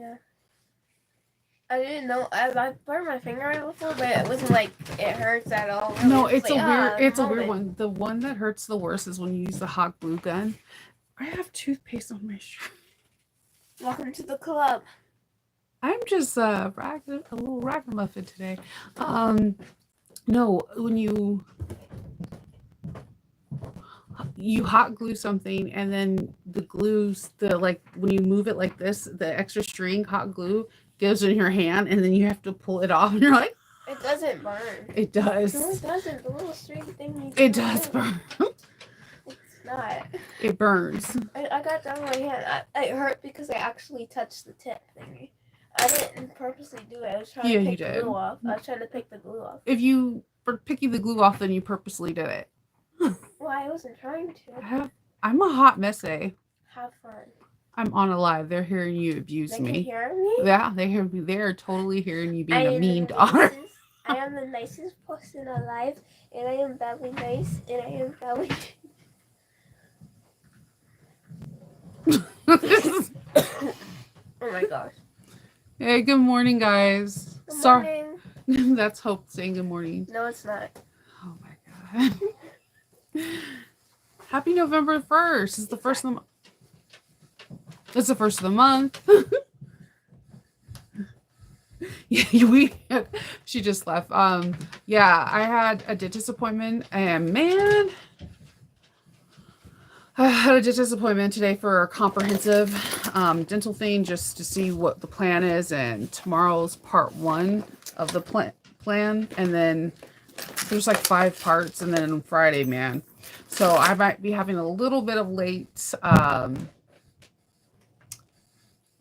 Yeah. I didn't know. I burned my finger on it before, but it wasn't like it hurts at all. Really. No, It was it's like, a weird. It's a weird moment. one. The one that hurts the worst is when you use the hot glue gun. I have toothpaste on my shirt. Welcome to the club. I'm just a little ragamuffin today. No, when you hot glue something and then the glues the like when you move it like this, the extra string hot glue goes in your hand and then you have to pull it off and you're like, it doesn't burn. It does. No, it doesn't. The little string thing. It does burn. It's not. It burns. I got down my hand. It hurt because I actually touched the tip thingy. I didn't purposely do it. I was trying to pick the glue off. I was trying to pick the glue off. If you were picking the glue off, then you purposely did it. Well, I wasn't trying to. I'm a hot mess, eh? Have fun. I'm on a live. They're hearing you abuse me. They can hear me? Yeah, they hear me. They're totally hearing you being a mean daughter. I am the nicest person alive, and I am very nice, and I am very... Oh my gosh. Hey, good morning, guys. Good morning. That's Hope saying good morning. No, it's not. Oh my god. Happy November 1st. It's the first of the month. It's the first of the month. Yeah, she just left. Yeah, I had a dentist appointment and man, I had a dentist appointment today for a comprehensive dental thing just to see what the plan is, and tomorrow's part 1 of the plan, and then there's like 5 parts, and then on Friday, man. So I might be having a little bit of late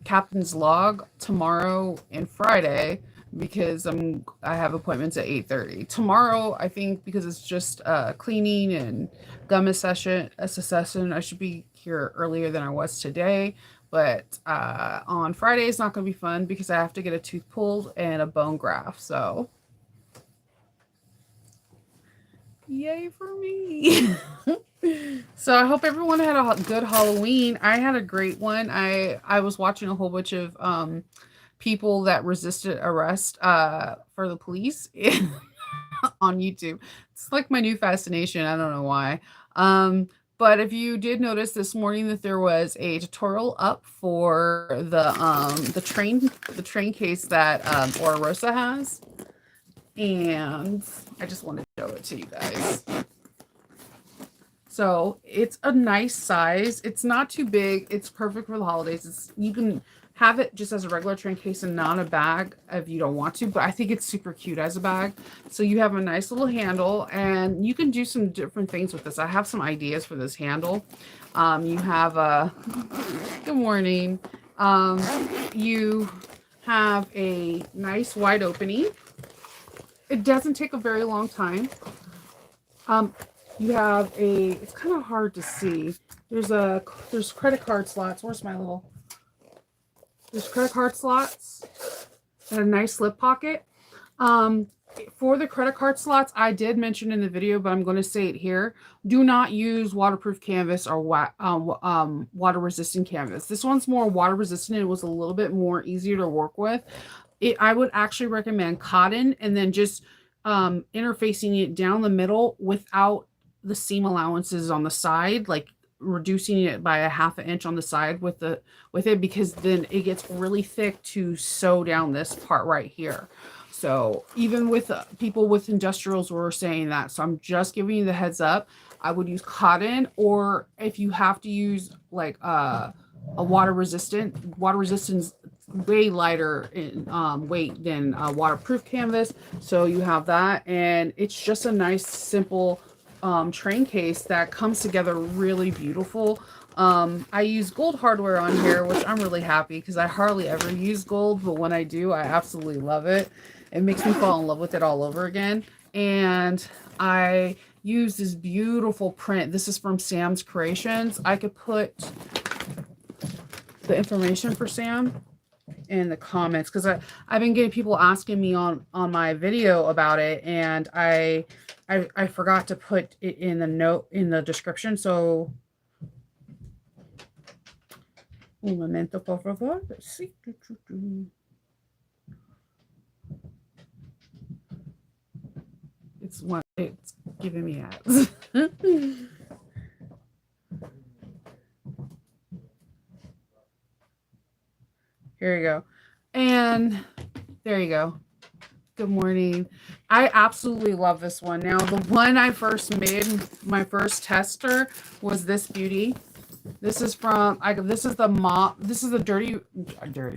captain's log tomorrow and Friday because I have appointments at 8:30 tomorrow. I think because it's just cleaning and gum session, I should be here earlier than I was today. But on Friday it's not going to be fun because I have to get a tooth pulled and a bone graft. So yay for me. So I hope everyone had a good Halloween. I had a great one. I was watching a whole bunch of people that resisted arrest for the police on YouTube. It's like my new fascination. I don't know why. But if you did notice this morning that there was a tutorial up for the train case that Orosa has, and I just wanted to show it to you guys. So it's a nice size. It's not too big. It's perfect for the holidays. You can have it just as a regular train case and not a bag if you don't want to, but I think it's super cute as a bag. So you have a nice little handle and you can do some different things with this. I have some ideas for this handle. You have a, good morning. You have a nice wide opening. It doesn't take a very long time. You have it's kind of hard to see. There's credit card slots. Where's my little, there's credit card slots and a nice slip pocket. For the credit card slots, I did mention in the video, but I'm going to say it here. Do not use waterproof canvas or water resistant canvas. This one's more water resistant. It was a little bit more easier to work with. I would actually recommend cotton and then just interfacing it down the middle without the seam allowances on the side, like reducing it by a ½ inch on the side with it, because then it gets really thick to sew down this part right here. So even with people with industrials were saying that. So I'm just giving you the heads up. I would use cotton, or if you have to use like a water resistance way lighter in weight than waterproof canvas. So you have that, and it's just a nice simple train case that comes together really beautiful. I use gold hardware on here, which I'm really happy because I hardly ever use gold, but when I do, I absolutely love it. It makes me fall in love with it all over again. And I use this beautiful print. This is from Sam's Creations. I could put the information for Sam in the comments because I've been getting people asking me on my video about it, and I forgot to put it in the note in the description. So Un momento, por favor. Sí. It's giving me ads. Here you go. And there you go. Good morning. I absolutely love this one. Now, the one I first made, my first tester, was this beauty. This is from, this is the dirty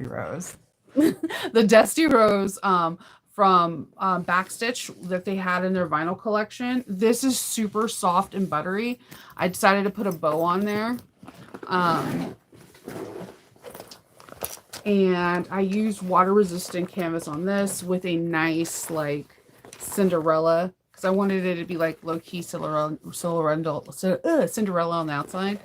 rose. The Dusty Rose from Backstitch that they had in their vinyl collection. This is super soft and buttery. I decided to put a bow on there. And I used water resistant canvas on this with a nice like Cinderella, because I wanted it to be like low-key Cinderella on the outside.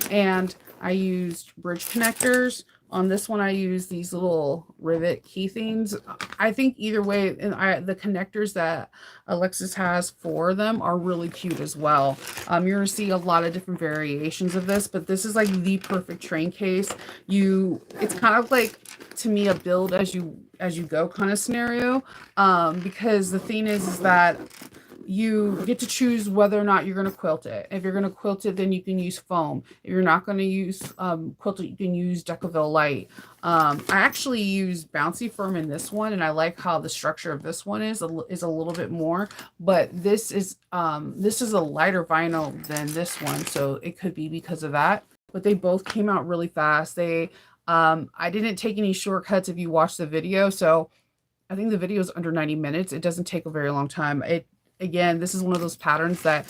And I used bridge connectors. On this one, I use these little rivet key things. I think either way, and the connectors that Alexis has for them are really cute as well. You're going to see a lot of different variations of this, but this is like the perfect train case. It's kind of like, to me, a build as you go kind of scenario, because the thing is that you get to choose whether or not you're going to quilt it. If you're going to quilt it, then you can use foam. If you're not going to use quilt it, you can use Decaville Light. I actually use Bouncy Firm in this one, and I like how the structure of this one is a little bit more. But this is a lighter vinyl than this one, so it could be because of that. But they both came out really fast. I didn't take any shortcuts if you watch the video, so I think the video is under 90 minutes. It doesn't take a very long time. Again, this is one of those patterns that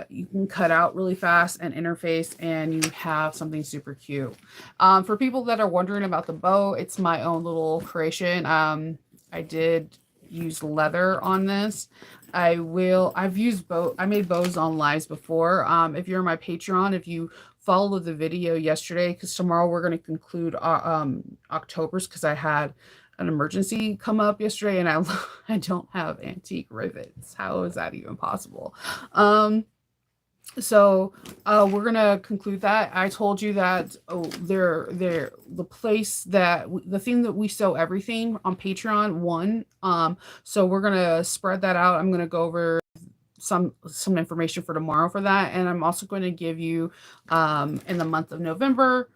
you can cut out really fast and interface, and you have something super cute. For people that are wondering about the bow, it's my own little creation. I did use leather on this. I made bows on lives before. If you're on my Patreon, if you followed the video yesterday, because tomorrow we're going to conclude October's, because I had an emergency come up yesterday and I don't have antique rivets. How is that even possible? So we're gonna conclude that. I told you that the thing that we sew everything on Patreon won. So we're gonna spread that out. I'm gonna go over some information for tomorrow for that, and I'm also going to give you in the month of November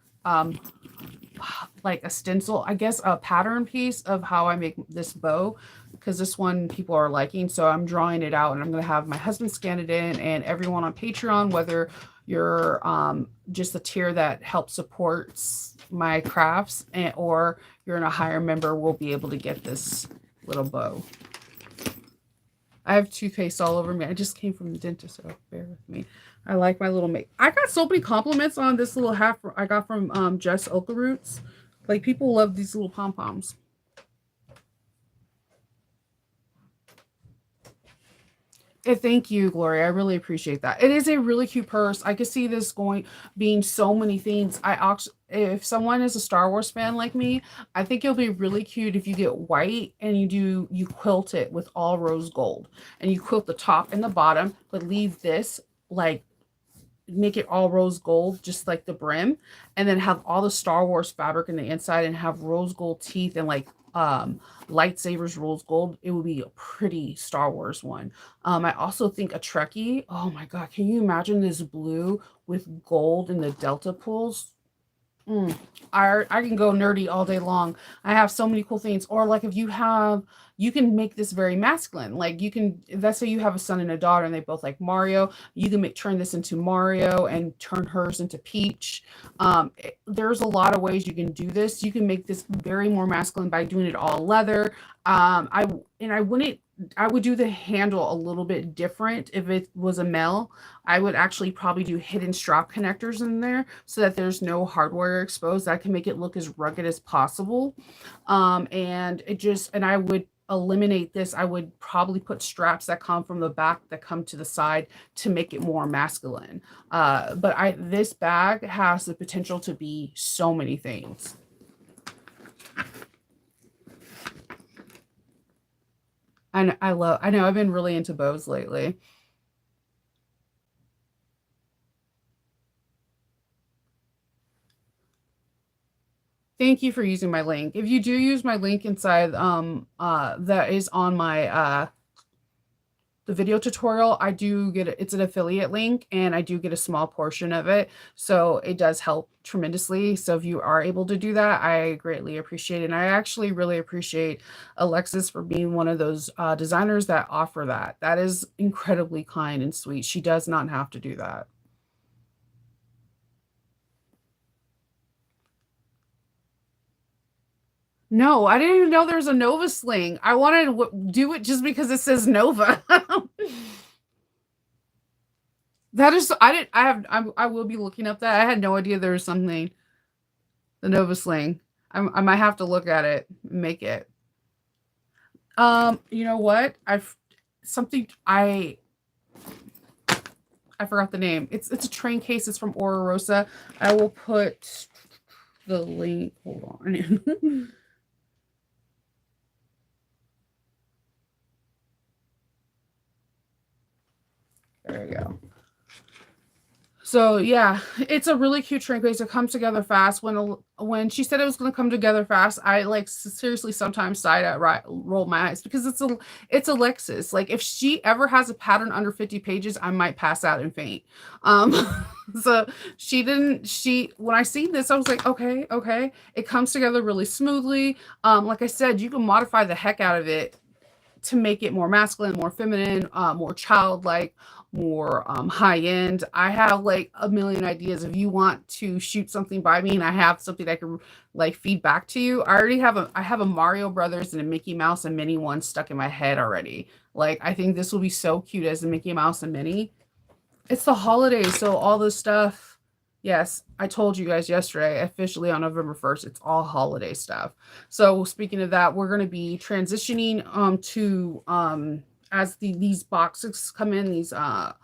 like a stencil, I guess, a pattern piece of how I make this bow, because this one people are liking. So I'm drawing it out, and I'm going to have my husband scan it in, and everyone on Patreon, whether you're just a tier that helps supports my crafts, or you're a higher member, will be able to get this little bow. I have toothpaste all over me. I just came from the dentist, so bear with me. I like my little mate. I got so many compliments on this little hat I got from Jess Oka Roots. Like, people love these little pom-poms. Thank you, Gloria. I really appreciate that. It is a really cute purse. I could see this being so many things. If someone is a Star Wars fan like me, I think it'll be really cute if you get white and you quilt it with all rose gold, and you quilt the top and the bottom, but leave this, like, make it all rose gold, just like the brim, and then have all the Star Wars fabric in the inside, and have rose gold teeth and like lightsabers rose gold. It would be a pretty Star Wars one. I also think a Trekkie. Oh my god, can you imagine this blue with gold in the delta pulls? I can go nerdy all day long. I have so many cool things. Or like, if you can make this very masculine. Like, let's say you have a son and a daughter and they both like Mario. You can turn this into Mario and turn hers into Peach. There's a lot of ways you can do this. You can make this very more masculine by doing it all leather. I would do the handle a little bit different if it was a male. I would actually probably do hidden strap connectors in there so that there's no hardware exposed. That can make it look as rugged as possible. And I would eliminate this. I would probably put straps that come from the back that come to the side to make it more masculine. But this bag has the potential to be so many things. And I know I've been really into bows lately. Thank you for using my link. If you do use my link inside, that is on my, the video tutorial, I do get it's an affiliate link and I do get a small portion of it. So it does help tremendously. So if you are able to do that, I greatly appreciate it. And I actually really appreciate Alexis for being one of those designers that offer that. That is incredibly kind and sweet. She does not have to do that. No, I didn't even know there was a Nova sling. I wanted to do it just because it says Nova. That is, I will be looking up that. I had no idea there was something, the Nova sling. I might have to look at it and make it. You know what? I forgot the name. It's a train case. It's from Ora Rosa. I will put the link. Hold on. There we go. So yeah, it's a really cute train case. It comes together fast. When she said it was going to come together fast, I like seriously sometimes roll my eyes because it's Alexis. Like if she ever has a pattern under 50 pages, I might pass out and faint. So when I seen this, I was like, okay. It comes together really smoothly. Like I said, you can modify the heck out of it to make it more masculine, more feminine, more childlike, more high end. I have like a million ideas. If you want to shoot something by me and I have something I can like feed back to you, I have a Mario Brothers and a Mickey Mouse and Minnie one stuck in my head already. Like I think this will be so cute as a Mickey Mouse and Minnie. It's the holidays, so all this stuff. Yes, I told you guys yesterday, officially on November 1st, it's all holiday stuff. So speaking of that, we're going to be transitioning as these boxes come in, these advent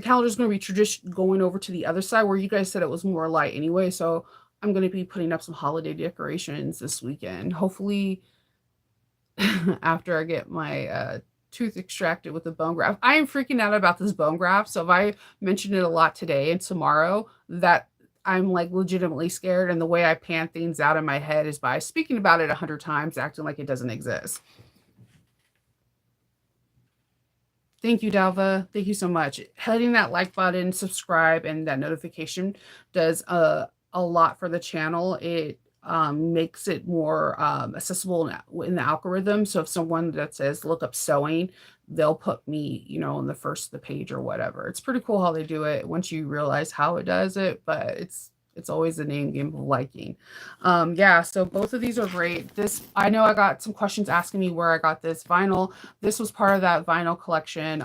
calendar is going to be going over to the other side where you guys said it was more light anyway. So I'm going to be putting up some holiday decorations this weekend. Hopefully after I get my tooth extracted with the bone graft. I am freaking out about this bone graft. So if I mention it a lot today and tomorrow, that I'm like legitimately scared. And the way I pan things out in my head is by speaking about it 100 times, acting like it doesn't exist. Thank you, Dalva. Thank you so much. Hitting that like button, subscribe, and that notification does a lot for the channel. It makes it more accessible in the algorithm. So if someone that says look up sewing, they'll put me, in the first of the page or whatever. It's pretty cool how they do it once you realize how it does it, but it's always a name game of liking. Yeah, so both of these are great. I know I got some questions asking me where I got this vinyl. This was part of that vinyl collection,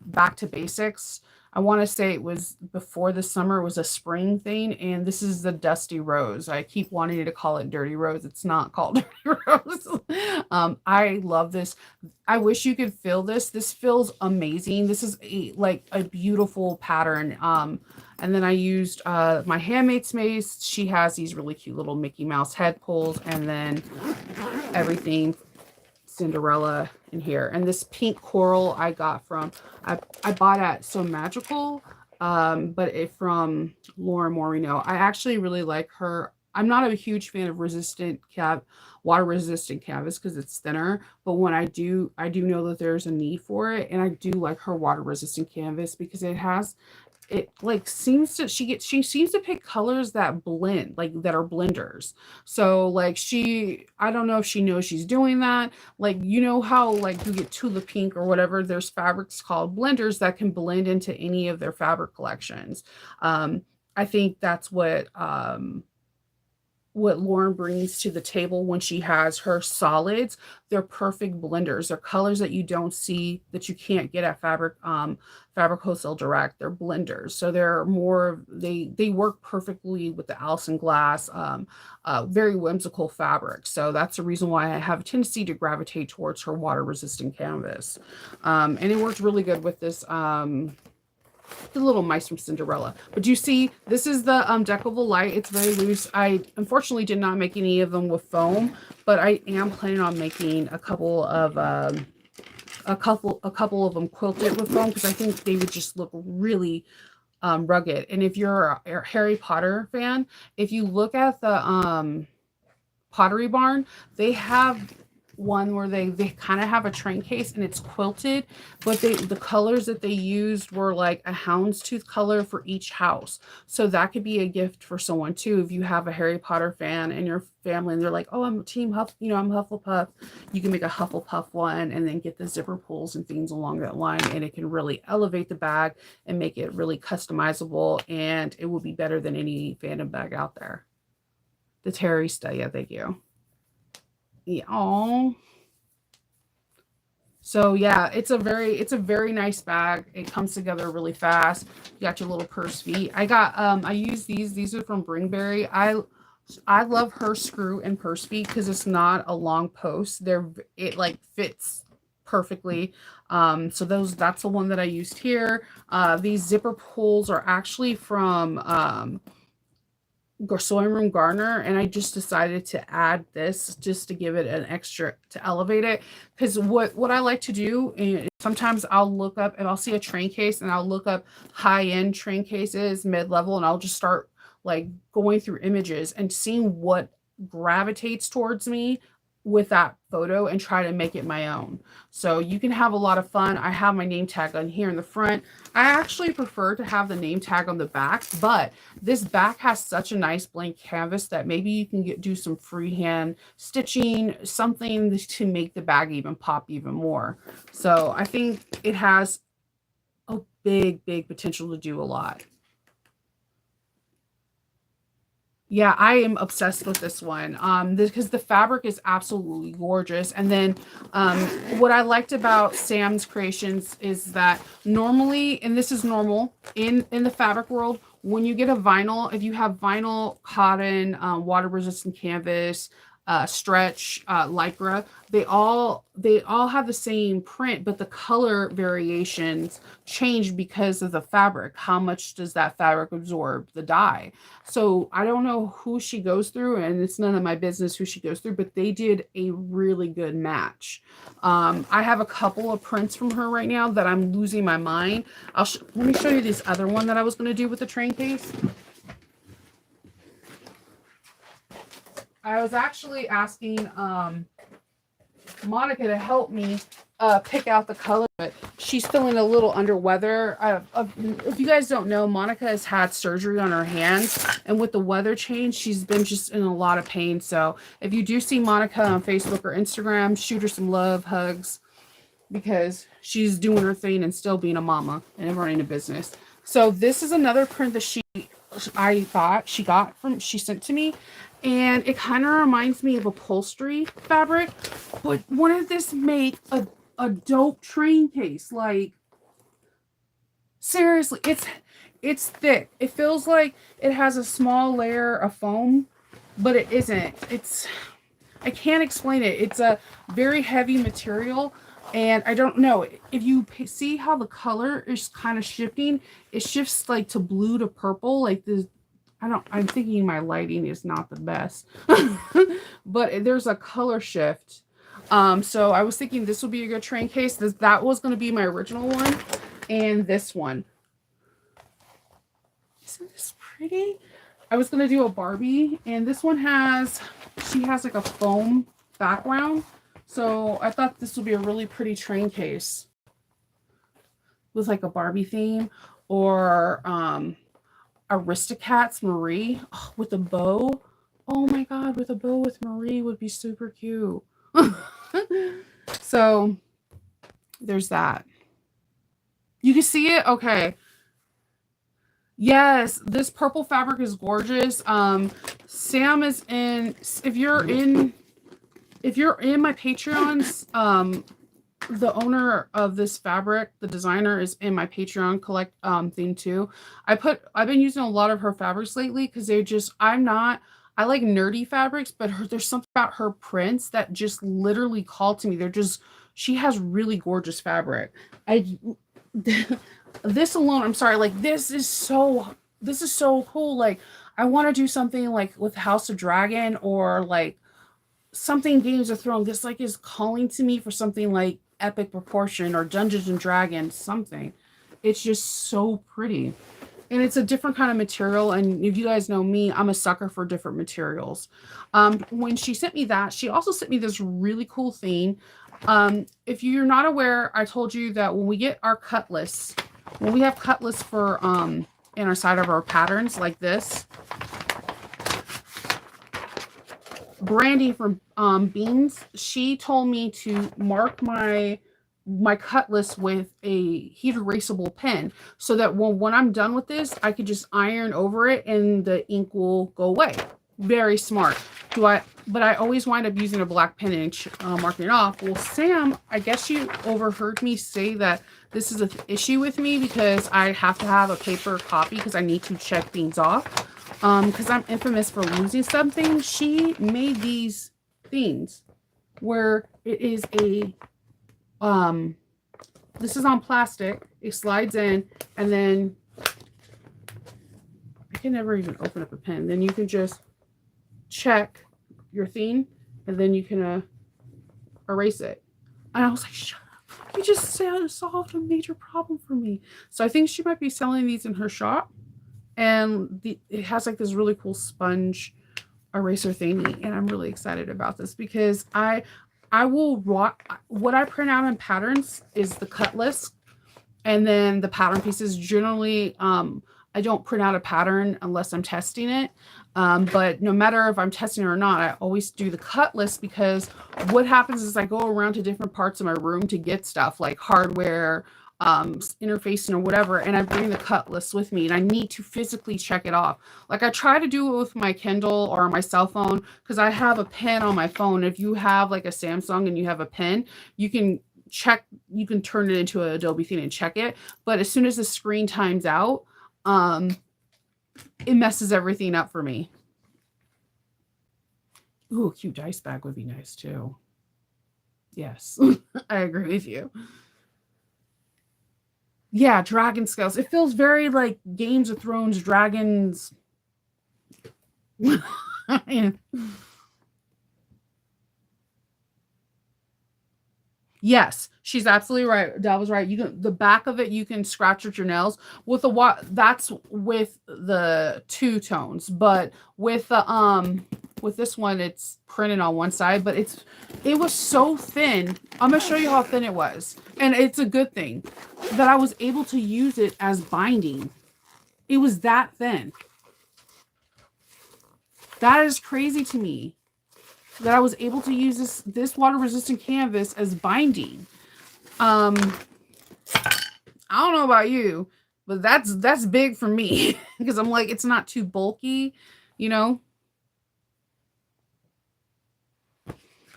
Back to Basics. I want to say it was before the summer. It was a spring thing, and this is the Dusty Rose. I keep wanting to call it Dirty Rose. It's not called Dirty Rose. I love this. I wish you could feel this. This feels amazing. This is a beautiful pattern. And then I used my Handmaid's Mace. She has these really cute little Mickey Mouse head pulls, and then everything Cinderella in here. And this pink coral I got from, I bought at So Magical, but from Lauren Moreno. I actually really like her. I'm not a huge fan of water resistant canvas because it's thinner, but when I do know that there's a need for it, and I do like her water resistant canvas because she seems to pick colors that blend, that are blenders. So I don't know if she knows she's doing that. How you get Tulip Pink or whatever, there's fabrics called blenders that can blend into any of their fabric collections. I think that's what Lauren brings to the table when she has her solids. They're perfect blenders. They're colors that you don't see, that you can't get at Fabric Wholesale Direct. They're blenders. So they're more, they work perfectly with the Allison Glass, very whimsical fabric. So that's the reason why I have a tendency to gravitate towards her water resistant canvas. And it worked really good with this, the little mice from Cinderella. But you see, this is the deckable light. It's very loose. I unfortunately did not make any of them with foam, but I am planning on making a couple of them quilted with foam because I think they would just look really rugged. And if you're a Harry Potter fan, if you look at the Pottery Barn, they have one where they kind of have a train case and it's quilted, but the colors that they used were like a houndstooth color for each house. So that could be a gift for someone too. If you have a Harry Potter fan in your family and they're like, oh, I'm team Huff, I'm Hufflepuff, you can make a Hufflepuff one and then get the zipper pulls and things along that line, and it can really elevate the bag and make it really customizable, and it will be better than any fandom bag out there. The Terry stuff, yeah, thank you. Yeah. Oh. So yeah, it's a very nice bag. It comes together really fast. You got your little purse feet. I got I use these. These are from Bringberry. I love her screw and purse feet because it's not a long post. It like fits perfectly. So that's the one that I used here. These zipper pulls are actually from Sewing Room Gardener, and I just decided to add this just to give it an extra, to elevate it. Because what I like to do is sometimes I'll look up and I'll see a train case and I'll look up high-end train cases, mid-level, and I'll just start like going through images and seeing what gravitates towards me with that photo and try to make it my own. So you can have a lot of fun. I have my name tag on here in the front. I actually prefer to have the name tag on the back, but this back has such a nice blank canvas that maybe you can do some freehand stitching, something to make the bag even pop even more. So I think it has a big potential to do a lot. Yeah, I am obsessed with this one because the fabric is absolutely gorgeous. And then what I liked about Sam's Creations is that normally, and this is normal in the fabric world, when you get a vinyl, if you have vinyl, cotton, water resistant canvas, stretch, lycra, they all have the same print, but the color variations change because of the fabric. How much does that fabric absorb the dye? So I don't know who she goes through, and it's none of my business who she goes through, but they did a really good match. I have a couple of prints from her right now that I'm losing my mind. Let me show you this other one that I was going to do with the train case. I was actually asking Monica to help me pick out the color, but she's feeling a little under weather. If you guys don't know, Monica has had surgery on her hands, and with the weather change, she's been just in a lot of pain. So if you do see Monica on Facebook or Instagram, shoot her some love, hugs, because she's doing her thing and still being a mama and running a business. So this is another print that I thought she sent to me. And it kind of reminds me of upholstery fabric, but wouldn't this make a dope train case? Like, seriously, it's thick. It feels like it has a small layer of foam, but it isn't. I can't explain it. It's a very heavy material, and I don't know if you see how the color is kind of shifting. It shifts like to blue to purple, like the. I'm thinking my lighting is not the best, but there's a color shift. So I was thinking this would be a good train case. That was going to be my original one, and this one. Isn't this pretty? I was going to do a Barbie, and this one she has like a foam background. So I thought this would be a really pretty train case with like a Barbie theme, or Aristocats Marie with a bow. Oh my god, with a bow with Marie would be super cute. So there's that. You can see it? Okay. Yes, this purple fabric is gorgeous. Sam is in, if you're in my Patreons, the owner of this fabric, the designer, is in my Patreon collect thing too. I've been using a lot of her fabrics lately because I like nerdy fabrics, but there's something about her prints that just literally called to me. She has really gorgeous fabric. This alone, I'm sorry, like this is so cool. Like I want to do something like with House of Dragon or like something Games of Thrones. This like is calling to me for something like Epic Proportion or Dungeons and Dragons, something. It's just so pretty. And it's a different kind of material. And if you guys know me, I'm a sucker for different materials. When she sent me that, she also sent me this really cool thing. If you're not aware, I told you that when we get our cut lists, when we have cut lists for in our side of our patterns like this, Brandy from Beans, she told me to mark my cut list with a heat erasable pen so that when I'm done with this, I could just iron over it and the ink will go away. Very smart. But I always wind up using a black pen and marking it off. Well, Sam, I guess you overheard me say that this is an issue with me because I have to have a paper copy because I need to check things off. Because I'm infamous for losing something. She made these things where it is a this is on plastic. It slides in, and then I can never even open up a pen. Then you can just check your theme, and then you can erase it. And I was like, shut up. You just solved a major problem for me. So I think she might be selling these in her shop. And it has like this really cool sponge eraser thingy. And I'm really excited about this because I will what I print out in patterns is the cut list. And then the pattern pieces generally, I don't print out a pattern unless I'm testing it. But no matter if I'm testing it or not, I always do the cut list because what happens is I go around to different parts of my room to get stuff like hardware, interfacing or whatever, and I bring the cut list with me and I need to physically check it off. Like I try to do it with my Kindle or my cell phone because I have a pen on my phone. If you have like a Samsung and you have a pen, you can turn it into an Adobe thing and check it. But as soon as the screen times out, it messes everything up for me. Ooh, a cute dice bag would be nice too. Yes, I agree with you. Yeah, dragon scales. It feels very like Games of Thrones, dragons. Yes, she's absolutely right. That was right. You can the back of it, you can scratch with your nails. With the that's with the two tones, but with the with this one, it's printed on one side, but it was so thin. I'm gonna show you how thin it was, and it's a good thing that I was able to use it as binding. It was that thin. That is crazy to me that I was able to use this water resistant canvas as binding. I don't know about you, but that's big for me because I'm like, it's not too bulky, you know?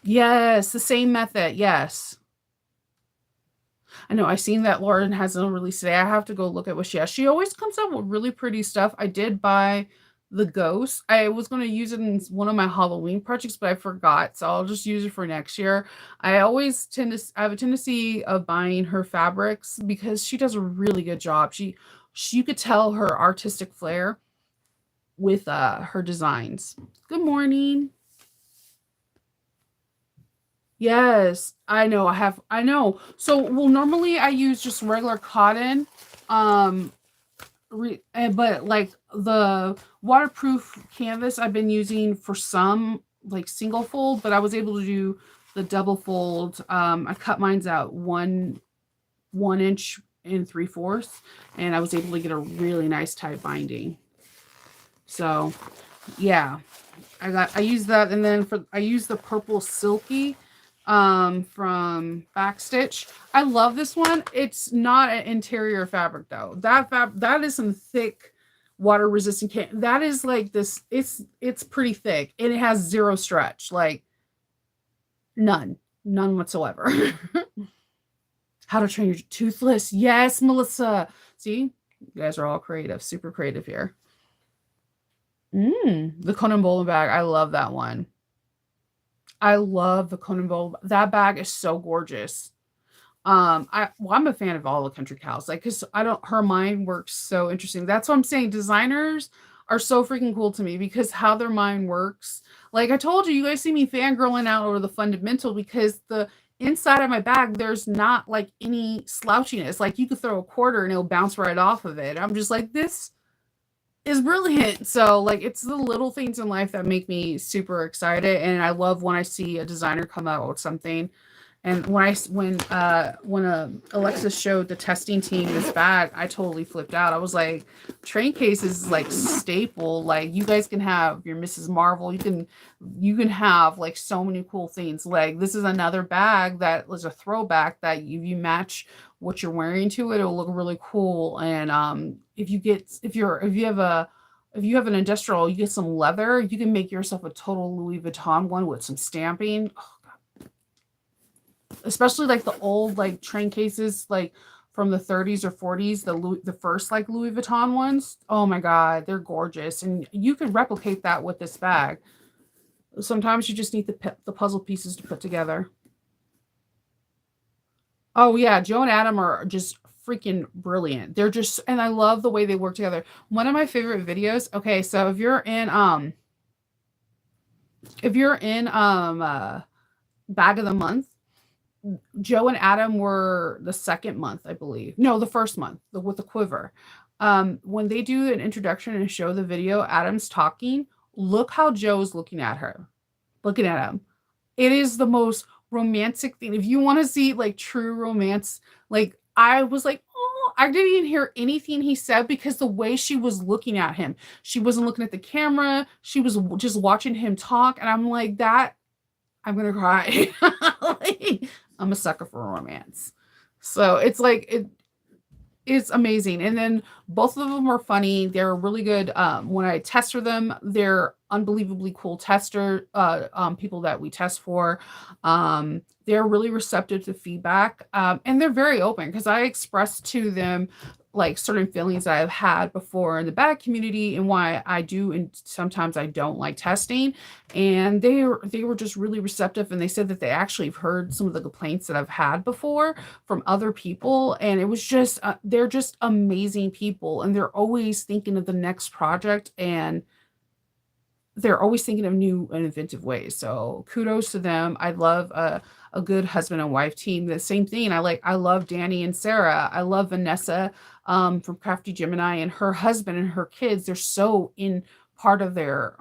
Yes, the same method. Yes. I know. I seen that Lauren has a release today. I have to go look at what she has. She always comes up with really pretty stuff. I did buy the ghost. I was going to use it in one of my Halloween projects, but I forgot. So I'll just use it for next year. I have a tendency of buying her fabrics because she does a really good job. You could tell her artistic flair with her designs. Good morning. Yes, I know. I know. So, well, normally I use just regular cotton. But like the waterproof canvas I've been using for some like single fold, but I was able to do the double fold. I cut mine's out 1 inch and 3/4, and I was able to get a really nice tight binding. So yeah, I used that, and then I used the purple silky from Backstitch. I love this one. It's not an interior fabric though. That is some thick water resistant that is like this. It's pretty thick and it has zero stretch, like none whatsoever. How to Train Your Toothless. Yes, Melissa. See, you guys are all creative, super creative here. The Conan Bolen bag. I love that one. I love the Conan Bolen. That bag is so gorgeous. I'm a fan of all the Country Cows, like, because her mind works so interesting. That's what I'm saying. Designers are so freaking cool to me because how their mind works. Like I told you, you guys see me fangirling out over the fundamental because the inside of my bag, there's not like any slouchiness. Like you could throw a quarter and it'll bounce right off of it. I'm just like, this is brilliant. So like it's the little things in life that make me super excited, and I love when I see a designer come out with something. And when Alexis showed the testing team this bag, I totally flipped out. I was like, train cases is like staple. Like you guys can have your Mrs. Marvel. You can have like so many cool things. Like this is another bag that was a throwback that you match what you're wearing to it, it'll look really cool. And if you have an industrial, you get some leather, you can make yourself a total Louis Vuitton one with some stamping. Especially like the old like train cases like from the 30s or 40s, the first like Louis Vuitton ones. Oh my god, they're gorgeous, and you can replicate that with this bag. Sometimes you just need the puzzle pieces to put together. Oh yeah, Joe and Adam are just freaking brilliant. They're just, and I love the way they work together. One of my favorite videos. Okay, so if you're in bag of the month, Joe and Adam were the second month, I believe. No, the first month with the quiver. When they do an introduction and show the video, Adam's talking. Look how Joe's looking at him. It is the most romantic thing. If you want to see like true romance, like I was like, oh, I didn't even hear anything he said because the way she was looking at him, she wasn't looking at the camera. She was just watching him talk. And I'm like, I'm going to cry. Like, I'm a sucker for romance. So it's like, it's amazing. And then both of them are funny. They're really good. When I test for them, they're unbelievably cool people that we test for. They're really receptive to feedback. And they're very open because I expressed to them like certain feelings that I've had before in the bag community and why I do and sometimes I don't like testing. And they were just really receptive, and they said that they actually have heard some of the complaints that I've had before from other people, and it was just they're just amazing people, and they're always thinking of the next project, and they're always thinking of new and inventive ways. So kudos to them. I love a good husband and wife team. The same thing. I love Danny and Sarah. I love Vanessa from Crafty Gemini and her husband and her kids. They're so in part of their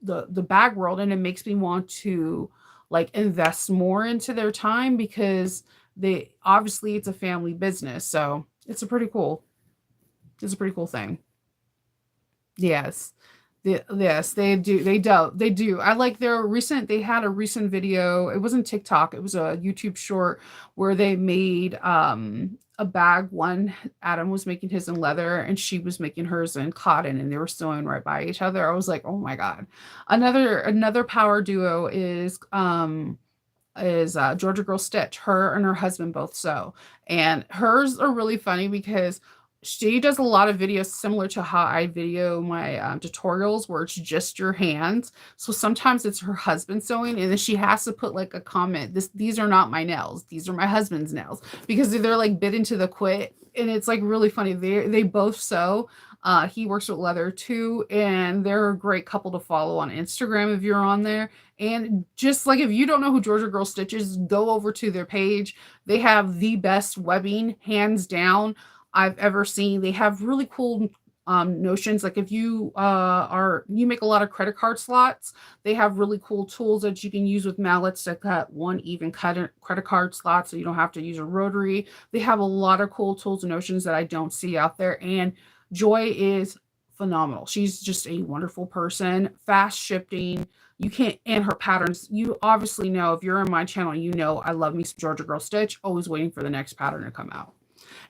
the bag world, and it makes me want to like invest more into their time because it's a family business. So it's a pretty cool thing. Yes. Yes, they do. They do. I like they had a recent video. It wasn't TikTok. It was a YouTube short where they made a bag. One, Adam was making his in leather and she was making hers in cotton, and they were sewing right by each other. I was like, oh my God. Another power duo is Georgia Girl Stitch. Her and her husband both sew. And hers are really funny because she does a lot of videos similar to how I video my tutorials where it's just your hands. So sometimes it's her husband sewing, and then she has to put like a comment. These are not my nails. These are my husband's nails, because they're like bit into the quit. And it's like really funny. They both sew. He works with leather too, and they're a great couple to follow on Instagram if you're on there. And just like if you don't know who Georgia Girl Stitch is, go over to their page. They have the best webbing, hands down, I've ever seen. They have really cool notions. Like if you make a lot of credit card slots, they have really cool tools that you can use with mallets to cut one even credit card slot, so you don't have to use a rotary. They have a lot of cool tools and notions that I don't see out there. And Joy is phenomenal. She's just a wonderful person, fast shipping. And her patterns, you obviously know, if you're in my channel, you know I love me some Georgia Girl Stitch, always waiting for the next pattern to come out.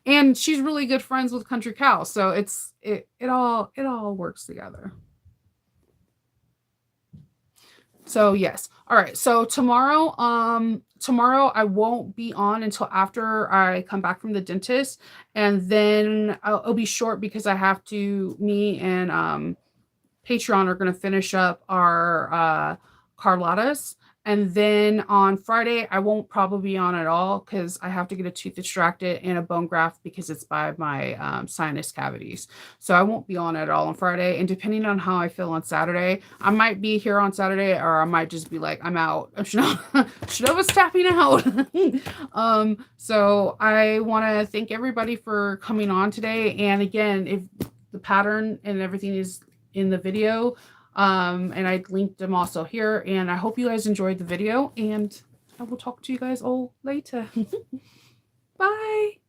And she's really good friends with Country Cow, so it all works together. So yes. All right. So tomorrow I won't be on until after I come back from the dentist, and then it'll be short because me and Patreon are going to finish up our Carlotta's. And then on Friday, I won't probably be on at all because I have to get a tooth extracted and a bone graft because it's by my sinus cavities. So I won't be on at all on Friday. And depending on how I feel on Saturday, I might be here on Saturday, or I might just be like, I'm out. Shinova's tapping out. So I want to thank everybody for coming on today. And again, the pattern and everything is in the video. And I linked them also here. And I hope you guys enjoyed the video, and I will talk to you guys all later. Bye.